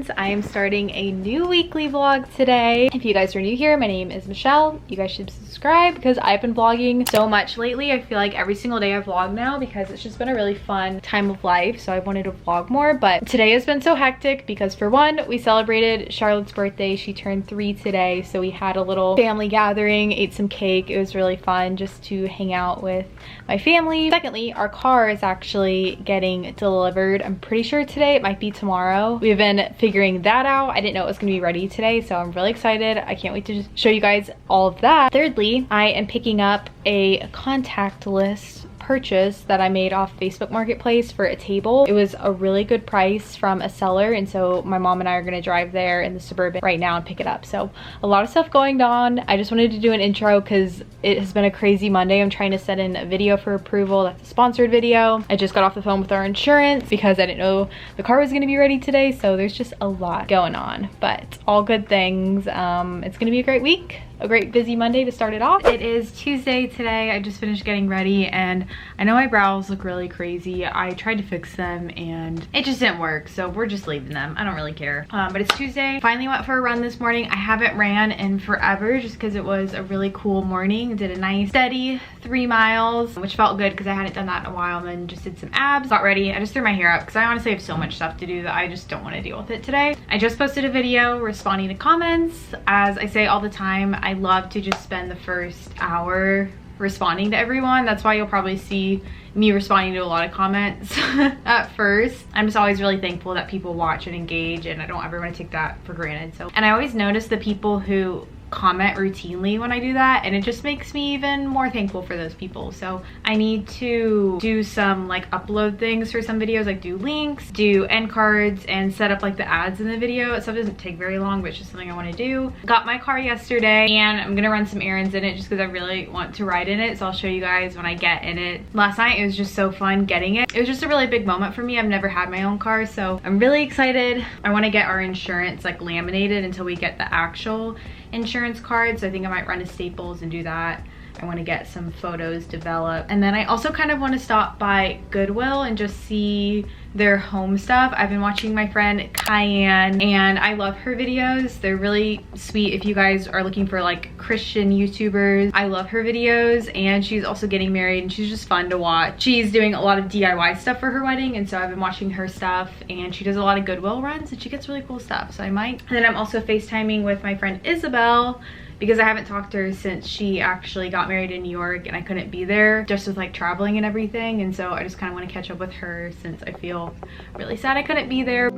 friends. I am starting a new weekly vlog today. If you guys are new here, my name is Michelle. You guys should subscribe because I've been vlogging so much lately. I feel like every single day I vlog now because it's just been a really fun time of life, so I wanted to vlog more. But today has been so hectic because for one, we celebrated Charlotte's birthday. She turned 3 today, so we had a little family gathering, ate some cake. It was really fun just to hang out with my family. Secondly, our car is actually getting delivered. I'm pretty sure today, it might be tomorrow. We've been figuring that out. I didn't know it was gonna be ready today, so I'm really excited. I can't wait to just show you guys all of that. Thirdly, I am picking up a contact list purchase that I made off Facebook Marketplace for a table. It was a really good price from a seller, and so my mom and I are gonna drive there in the Suburban right now and pick it up. So a lot of stuff going on. I just wanted to do an intro because it has been a crazy Monday. I'm trying to set in a video for approval. That's a sponsored video. I just got off the phone with our insurance because I didn't know the car was gonna be ready today, so there's just a lot going on, but all good things. It's gonna be a great week. A great busy Monday to start it off. It is Tuesday today. I just finished getting ready and I know my brows look really crazy. I tried to fix them and it just didn't work, so we're just leaving them. I don't really care. But it's Tuesday. Finally went for a run this morning. I haven't ran in forever just because it was a really cool morning. Did a nice steady 3 miles, which felt good because I hadn't done that in a while, and then just did some abs. Got ready. I just threw my hair up because I honestly have so much stuff to do that I just don't want to deal with it today. I just posted a video responding to comments. As I say all the time, I love to just spend the first hour responding to everyone. That's why you'll probably see me responding to a lot of comments at first. I'm just always really thankful that people watch and engage, and I don't ever want to take that for granted. So, and I always notice the people who comment routinely when I do that, and it just makes me even more thankful for those people. So I need to do some like upload things for some videos, like do links, do end cards, and set up like the ads in the video. It stuff doesn't take very long, but it's just something I want to do. Got my car yesterday and I'm gonna run some errands in it just because I really want to ride in it, so I'll show you guys when I get in it. Last night it was just so fun getting it. It was just a really big moment for me. I've never had my own car, so I'm really excited. I want to get our insurance like laminated until we get the actual insurance card, so I think I might run to Staples and do that. I want to get some photos developed, and then I also kind of want to stop by Goodwill and just see their home stuff. I've been watching my friend Cayenne and I love her videos. They're really sweet if you guys are looking for like Christian YouTubers. I love her videos, and she's also getting married and she's just fun to watch. She's doing a lot of DIY stuff for her wedding, and so I've been watching her stuff, and she does a lot of Goodwill runs and she gets really cool stuff, so I might. And then I'm also FaceTiming with my friend Isabel because I haven't talked to her since she actually got married in New York and I couldn't be there just with like traveling and everything, and so I just kind of want to catch up with her since I feel really sad I couldn't be there.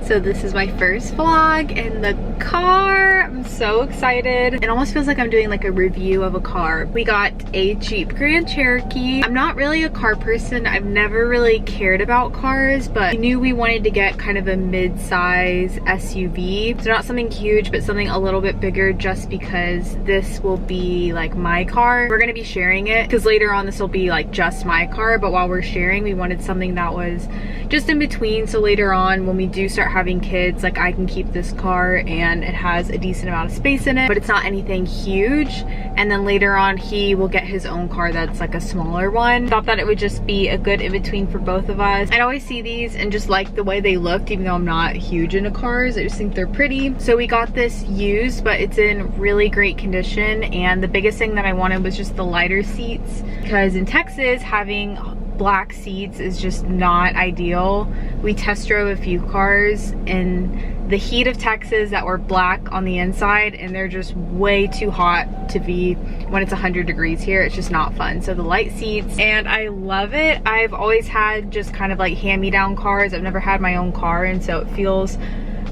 So this is my first vlog in the car. I'm so excited. It almost feels like I'm doing like a review of a car. We got a Jeep Grand Cherokee. I'm not really a car person. I've never really cared about cars, but I knew we wanted to get kind of a mid-size SUV. So not something huge, but something a little bit bigger just because this will be like my car. We're gonna be sharing it because later on this will be like just my car, but while we're sharing, we wanted something that was just in between, so later on when we do start having kids, like I can keep this car and it has a decent amount of space in it, but it's not anything huge. And then later on he will get his own car that's like a smaller one. Thought that it would just be a good in-between for both of us. I'd always see these and just like the way they looked, even though I'm not huge into cars. I just think they're pretty. So we got this used, but it's in really great condition, and the biggest thing that I wanted was just the lighter seats, because in Texas having black seats is just not ideal. We test drove a few cars in the heat of Texas that were black on the inside, and they're just way too hot to be when it's 100 degrees here. It's just not fun. So the light seats, and I love it. I've always had just kind of like hand-me-down cars. I've never had my own car, and so it feels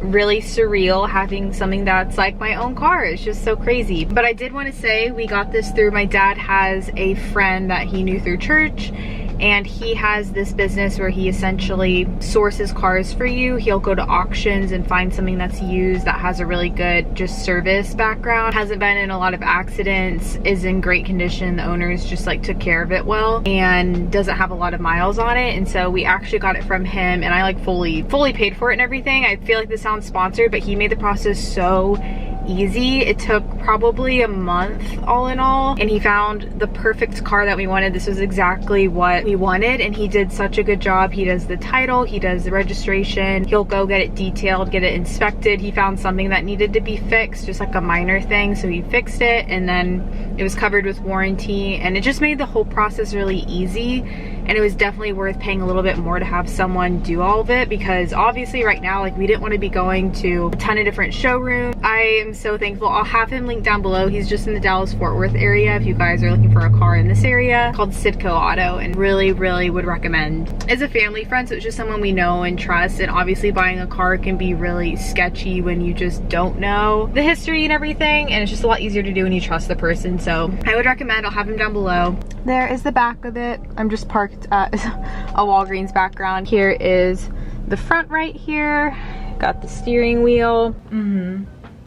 really surreal having something that's like my own car. It's just so crazy. But I did want to say we got this through, my dad has a friend that he knew through church, and he has this business where he essentially sources cars for you. He'll go to auctions and find something that's used that has a really good just service background, hasn't been in a lot of accidents, is in great condition. The owners just like took care of it well, and doesn't have a lot of miles on it. And so we actually got it from him, and I like fully paid for it and everything. I feel like this sounds sponsored, but he made the process so easy. It took probably a month all in all, and he found the perfect car that we wanted. This was exactly what we wanted, and he did such a good job. He does the title, he does the registration, he'll go get it detailed, get it inspected. He found something that needed to be fixed, just like a minor thing, so he fixed it, and then it was covered with warranty, and it just made the whole process really easy. And it was definitely worth paying a little bit more to have someone do all of it, because obviously right now, like, we didn't want to be going to a ton of different showrooms. I am so thankful. I'll have him linked down below. He's just in the Dallas-Fort Worth area if you guys are looking for a car in this area, called Sidco Auto, and really would recommend. It's a family friend, so it's just someone we know and trust, and obviously buying a car can be really sketchy when you just don't know the history and everything, and it's just a lot easier to do when you trust the person. So I would recommend. I'll have him down below. There is the back of it. I'm just parked at a Walgreens background. Here is the front right here. Got the steering wheel.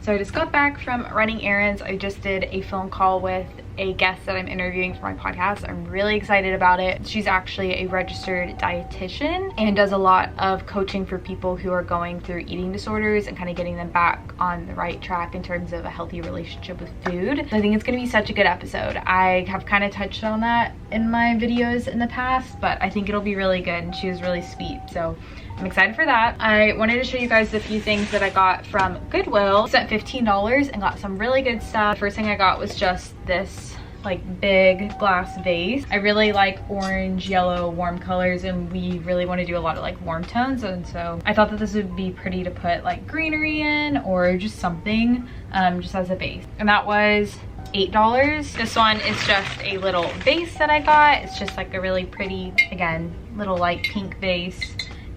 So I just got back from running errands. I just did a phone call with a guest that I'm interviewing for my podcast. I'm really excited about it. She's actually a registered dietitian and does a lot of coaching for people who are going through eating disorders and kind of getting them back on the right track in terms of a healthy relationship with food. So I think it's gonna be such a good episode. I have kind of touched on that in my videos in the past, but I think it'll be really good, and she was really sweet. So I'm excited for that. I wanted to show you guys a few things that I got from Goodwill. Spent $15 and got some really good stuff. The first thing I got was just this like big glass vase. I really like orange, yellow, warm colors, and we really want to do a lot of like warm tones, and so I thought that this would be pretty to put like greenery in or just something just as a base. And that was $8. This one is just a little vase that I got. It's just like a really pretty, again, little light pink vase.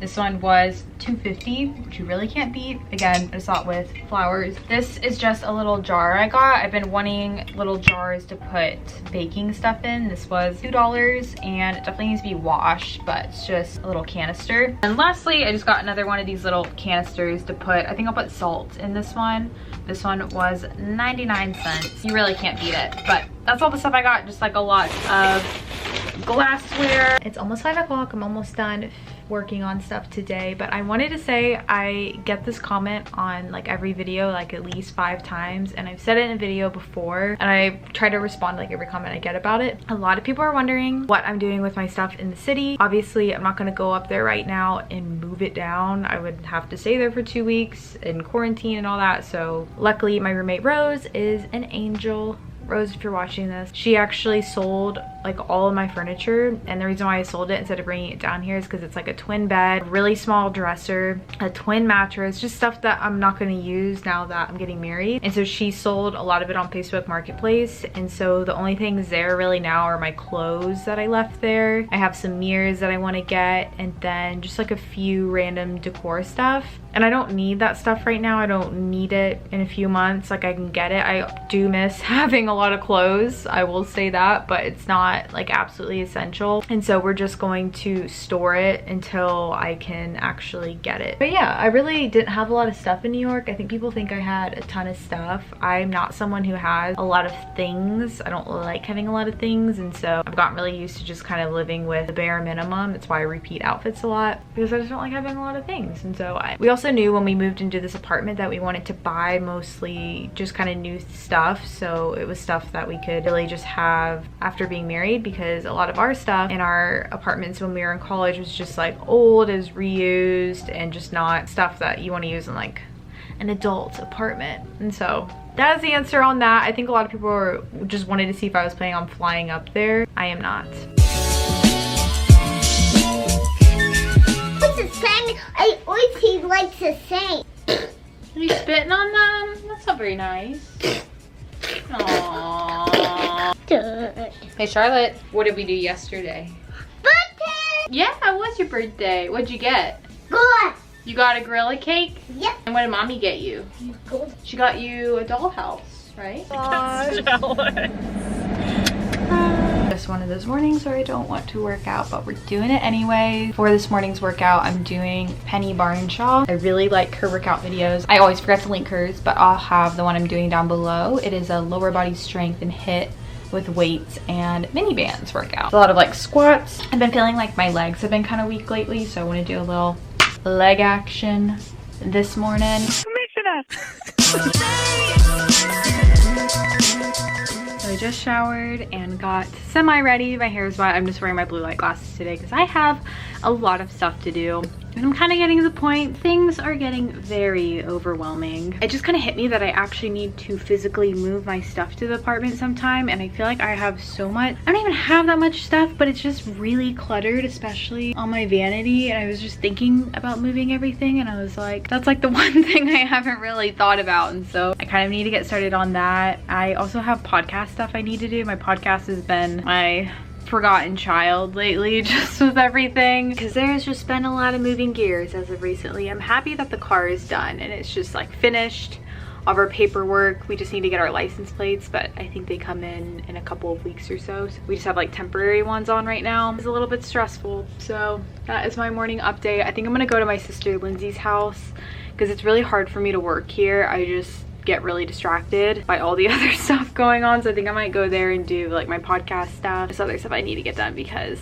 This one was $2.50, which you really can't beat. Again, I just thought with flowers. This is just a little jar I got. I've been wanting little jars to put baking stuff in. This was $2, and it definitely needs to be washed, but it's just a little canister. And lastly, I just got another one of these little canisters to put, I think I'll put salt in this one. This one was 99 cents. You really can't beat it, but that's all the stuff I got. Just like a lot of glassware. It's almost 5 o'clock. I'm almost done working on stuff today, but I wanted to say I get this comment on like every video like at least 5 times, and I've said it in a video before, and I try to respond to like every comment I get about it. A lot of people are wondering what I'm doing with my stuff in the city. Obviously, I'm not going to go up there right now and move it down. I would have to stay there for 2 weeks in quarantine and all that. So luckily my roommate Rose is an angel. Rose, if you're watching this, she actually sold like all of my furniture, and the reason why I sold it instead of bringing it down here is because it's like a twin bed, really small dresser, a twin mattress, just stuff that I'm not going to use now that I'm getting married. And so she sold a lot of it on Facebook Marketplace, and so the only things there really now are my clothes that I left there. I have some mirrors that I want to get, and then just like a few random decor stuff. And I don't need that stuff right now. I don't need it in a few months. Like, I can get it. I do miss having a lot of clothes, I will say that, but it's not like absolutely essential. And so we're just going to store it until I can actually get it. But yeah, I really didn't have a lot of stuff in New York. I think people think I had a ton of stuff. I'm not someone who has a lot of things. I don't like having a lot of things, and so I've gotten really used to just kind of living with the bare minimum. That's why I repeat outfits a lot, because I just don't like having a lot of things. And so we also knew when we moved into this apartment that we wanted to buy mostly just kind of new stuff, so it was stuff that we could really just have after being married, because a lot of our stuff in our apartments when we were in college was just like old, is reused, and just not stuff that you want to use in like an adult apartment. And so that is the answer on that. I think a lot of people just wanted to see if I was planning on flying up there. I am not. I always like to sing. Are you spitting on them? That's not very nice. Aww. Hey Charlotte, what did we do yesterday? Birthday! Yeah, it was your birthday. What'd you get? Good. You got a Gorilla cake? Yep. And what did mommy get you? Good. She got you a dollhouse, right? Just one of those mornings where I don't want to work out, but we're doing it anyway. For this morning's workout, I'm doing Penny Barnshaw. I really like her workout videos. I always forget to link hers, but I'll have the one I'm doing down below. It is a lower body strength and HIIT with weights and mini bands workout. It's a lot of like squats. I've been feeling like my legs have been kind of weak lately, so I want to do a little leg action this morning. Mission So I just showered and got semi-ready. My hair is wet. I'm just wearing my blue light glasses today because I have a lot of stuff to do. And I'm kind of getting to the point, things are getting very overwhelming. It just kind of hit me that I actually need to physically move my stuff to the apartment sometime, and I feel like I have so much. I don't even have that much stuff, but it's just really cluttered, especially on my vanity. And I was just thinking about moving everything, and I was like, that's like the one thing I haven't really thought about. And so I kind of need to get started on that. I also have podcast stuff I need to do. My podcast has been my forgotten child lately, just with everything, because there's just been a lot of moving gears as of recently. I'm happy that the car is done and it's just like finished. All of our paperwork, we just need to get our license plates, but I think they come in a couple of weeks or so. So we just have like temporary ones on right now. It's a little bit stressful. So that is my morning update. I think I'm gonna go to my sister Lindsay's house because it's really hard for me to work here. I just get really distracted by all the other stuff going on, so I think I might go there and do like my podcast stuff, this other stuff I need to get done because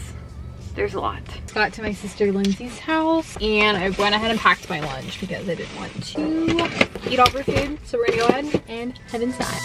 there's a lot. Got to my sister Lindsay's house and I went ahead and packed my lunch because I didn't want to eat all her food, so we're gonna go ahead and head inside.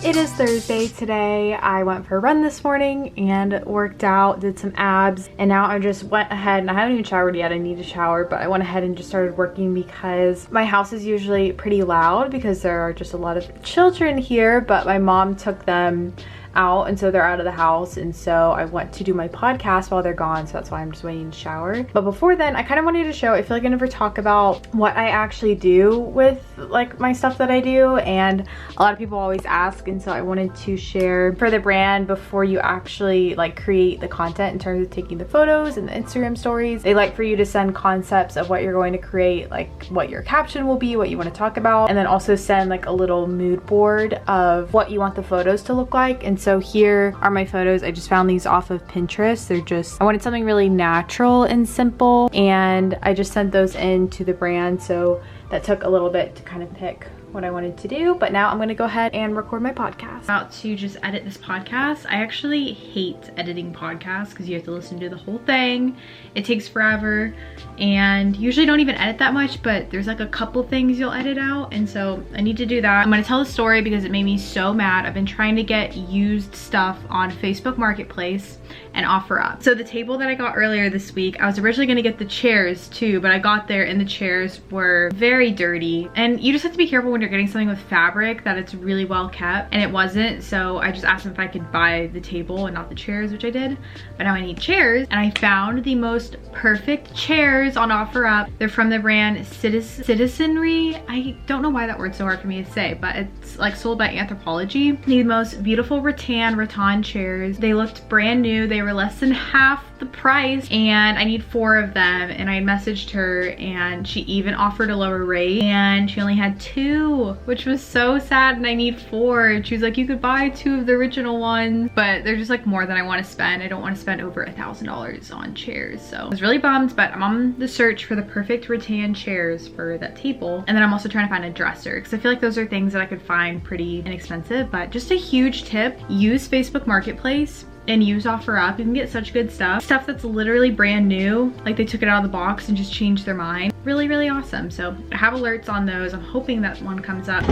It is Thursday today. I went for a run this morning and worked out, did some abs, and now I just went ahead, and I haven't even showered yet. I need to shower, but I went ahead and just started working because my house is usually pretty loud because there are just a lot of children here, but my mom took them out and so they're out of the house, and so I went to do my podcast while they're gone, so that's why I'm just waiting to shower. But before then, I kind of wanted to show, I feel like I never talk about what I actually do with like my stuff that I do, and a lot of people always ask, and so I wanted to share for the brand before you actually like create the content in terms of taking the photos and the Instagram stories. They like for you to send concepts of what you're going to create, like what your caption will be, what you want to talk about, and then also send like a little mood board of what you want the photos to look like. And so here are my photos. I just found these off of Pinterest. They're just, I wanted something really natural and simple, and I just sent those in to the brand. So that took a little bit to kind of pick what I wanted to do, but now I'm gonna go ahead and record my podcast. About to just edit this podcast. I actually hate editing podcasts because you have to listen to the whole thing. It takes forever, and usually don't even edit that much, but there's like a couple things you'll edit out, and so I need to do that. I'm gonna tell the story because it made me so mad. I've been trying to get used stuff on Facebook Marketplace and OfferUp. So the table that I got earlier this week, I was originally gonna get the chairs too, but I got there and the chairs were very dirty, and you just have to be careful when you're getting something with fabric that it's really well kept, and it wasn't. So I just asked them if I could buy the table and not the chairs, which I did, but now I need chairs, and I found the most perfect chairs on OfferUp. They're from the brand Citizenry. I don't know why that word's so hard for me to say, but it's like sold by Anthropologie. The most beautiful rattan chairs. They looked brand new. They were less than half the price, and I need 4 of them, and I messaged her and she even offered a lower rate, and she only had 2, which was so sad, and I need 4. And she was like, you could buy 2 of the original ones, but they're just like more than I want to spend. I don't want to spend over $1,000 on chairs, so I was really bummed, but I'm on the search for the perfect rattan chairs for that table. And then I'm also trying to find a dresser because I feel like those are things that I could find pretty inexpensive. But just a huge tip, use Facebook Marketplace and use OfferUp. You can get such good stuff that's literally brand new, like they took it out of the box and just changed their mind. Really, really awesome. So I have alerts on those. I'm hoping that one comes up.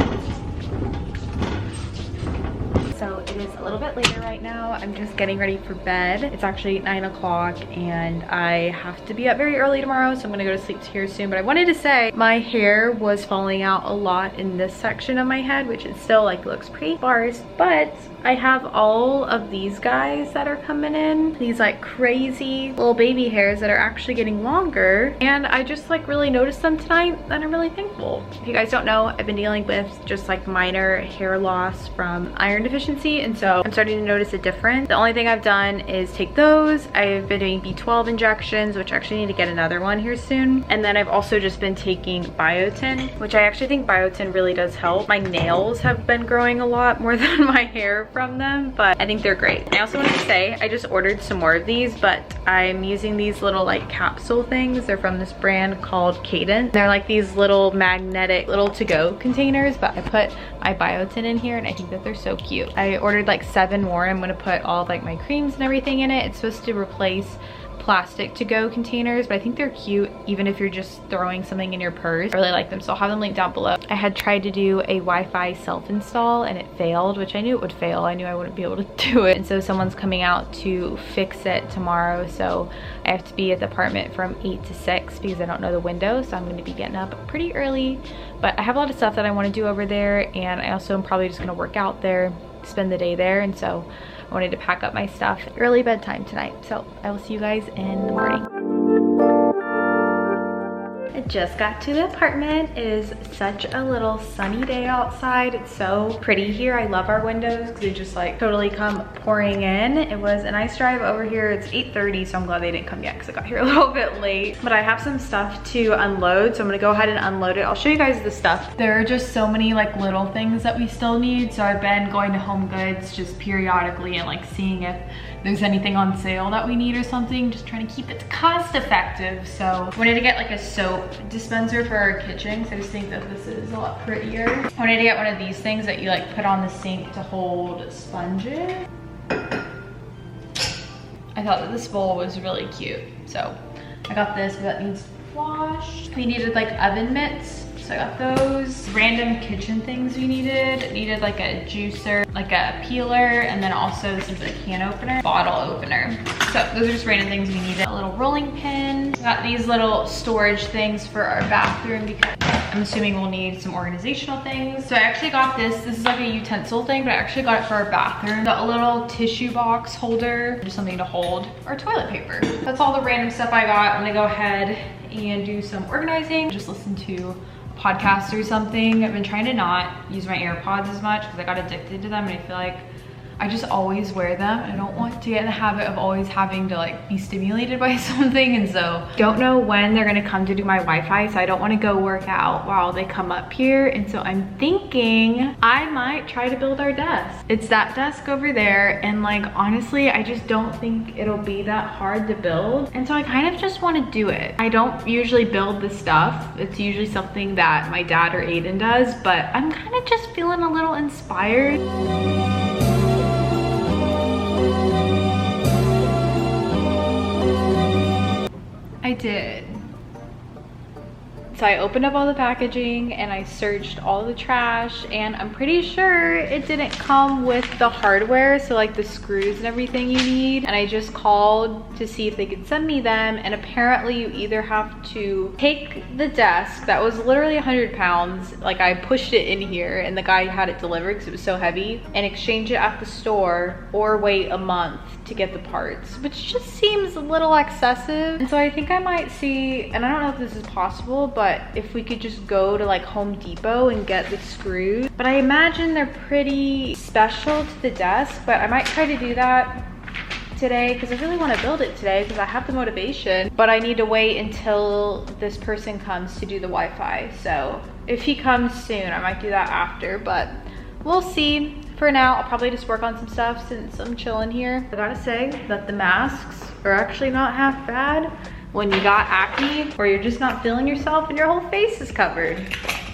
So it is a little bit later right now. I'm just getting ready for bed. It's actually 9 o'clock and I have to be up very early tomorrow, so I'm gonna go to sleep here soon. But I wanted to say my hair was falling out a lot in this section of my head, which it still like looks pretty sparse, but I have all of these guys that are coming in, these like crazy little baby hairs that are actually getting longer, and I just like really noticed them tonight, and I'm really thankful. If you guys don't know, I've been dealing with just like minor hair loss from iron deficiency, and so I'm starting to notice a difference. The only thing I've done is take those. I've been doing B12 injections, which I actually need to get another one here soon, and then I've also just been taking biotin, which I actually think biotin really does help. My nails have been growing a lot more than my hair from them, but I think they're great. I also wanted to say I just ordered some more of these, but I'm using these little like capsule things. They're from this brand called Cadence. They're like these little magnetic little to-go containers, but I put my biotin in here and I think that they're so cute. I ordered like 7 more. I'm gonna put all of like my creams and everything in it. It's supposed to replace plastic to-go containers, but I think they're cute even if you're just throwing something in your purse. I really like them, so I'll have them linked down below. I had tried to do a Wi-Fi self-install and it failed, which I knew it would fail. I knew I wouldn't be able to do it. And so someone's coming out to fix it tomorrow, so I have to be at the apartment from 8 to 6 because I don't know the window, so I'm going to be getting up pretty early. But I have a lot of stuff that I want to do over there, and I also am probably just going to work out there, spend the day there, and so I wanted to pack up my stuff. Early bedtime tonight, so I will see you guys in the morning. I just got to the apartment. It is such a little sunny day outside. It's so pretty here. I love our windows because they just like totally come pouring in. It was a nice drive over here. It's 8:30, so I'm glad they didn't come yet because I got here a little bit late. But I have some stuff to unload, so I'm gonna go ahead and unload it. I'll show you guys the stuff. There are just so many like little things that we still need, so I've been going to Home Goods just periodically and like seeing if there's anything on sale that we need or something, just trying to keep it cost effective. So I wanted to get like a soap dispenser for our kitchen because I just think that this is a lot prettier. I wanted to get one of these things that you like put on the sink to hold sponges. I thought that this bowl was really cute, so I got this, but that needs washed. We needed like oven mitts, so I got those. Random kitchen things we needed. Needed like a juicer, like a peeler, and then also this is a can opener, bottle opener. So those are just random things we needed. A little rolling pin. Got these little storage things for our bathroom because I'm assuming we'll need some organizational things. So I actually got this. This is like a utensil thing, but I actually got it for our bathroom. Got a little tissue box holder, just something to hold our toilet paper. That's all the random stuff I got. I'm gonna go ahead and do some organizing. Just listen to podcast or something. I've been trying to not use my AirPods as much because I got addicted to them, and I feel like I just always wear them. I don't want to get in the habit of always having to like be stimulated by something, and so don't know when they're gonna come to do my Wi-Fi, so I don't want to go work out while they come up here. And so I'm thinking I might try to build our desk. It's that desk over there, and like honestly I just don't think it'll be that hard to build, and so I kind of just want to do it. I don't usually build this stuff. It's usually something that my dad or Aiden does, but I'm kind of just feeling a little inspired. I did. So I opened up all the packaging and I searched all the trash, and I'm pretty sure it didn't come with the hardware, so like the screws and everything you need. And I just called to see if they could send me them, and apparently you either have to take the desk that was literally 100 pounds, like I pushed it in here and the guy had it delivered because it was so heavy, and exchange it at the store, or wait a month to get the parts, which just seems a little excessive. And so I think I might see, and I don't know if this is possible, but if we could just go to like Home Depot and get the screws. But I imagine they're pretty special to the desk, but I might try to do that today because I really want to build it today because I have the motivation, but I need to wait until this person comes to do the Wi-Fi. So if he comes soon, I might do that after, but we'll see. For now, I'll probably just work on some stuff since I'm chilling here. I gotta say that the masks are actually not half bad when you got acne or you're just not feeling yourself and your whole face is covered.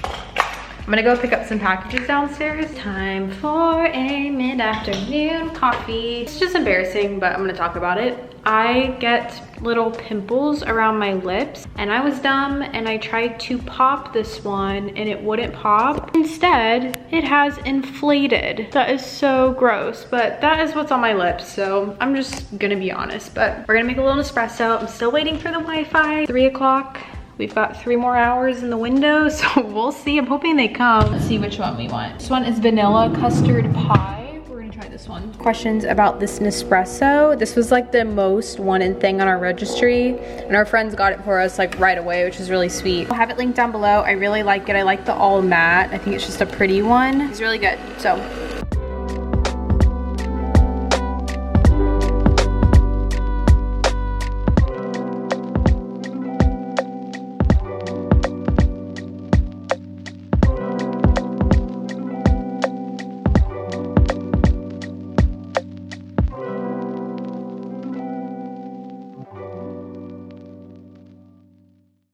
I'm gonna go pick up some packages downstairs. Time for a mid-afternoon coffee. It's just embarrassing, but I'm gonna talk about it. I get little pimples around my lips, and I was dumb and I tried to pop this one and it wouldn't pop. Instead, it has inflated. That is so gross, but that is what's on my lips, so I'm just gonna be honest. But we're gonna make a little espresso. I'm still waiting for the Wi-Fi. 3 o'clock. We've got 3 more hours in the window, so we'll see. I'm hoping they come. Let's see which one we want. This one is vanilla custard pie. We're gonna try this one. Questions about this Nespresso. This was like the most wanted thing on our registry, and our friends got it for us like right away, which is really sweet. I'll have it linked down below. I really like it. I like the all matte. I think it's just a pretty one. It's really good. So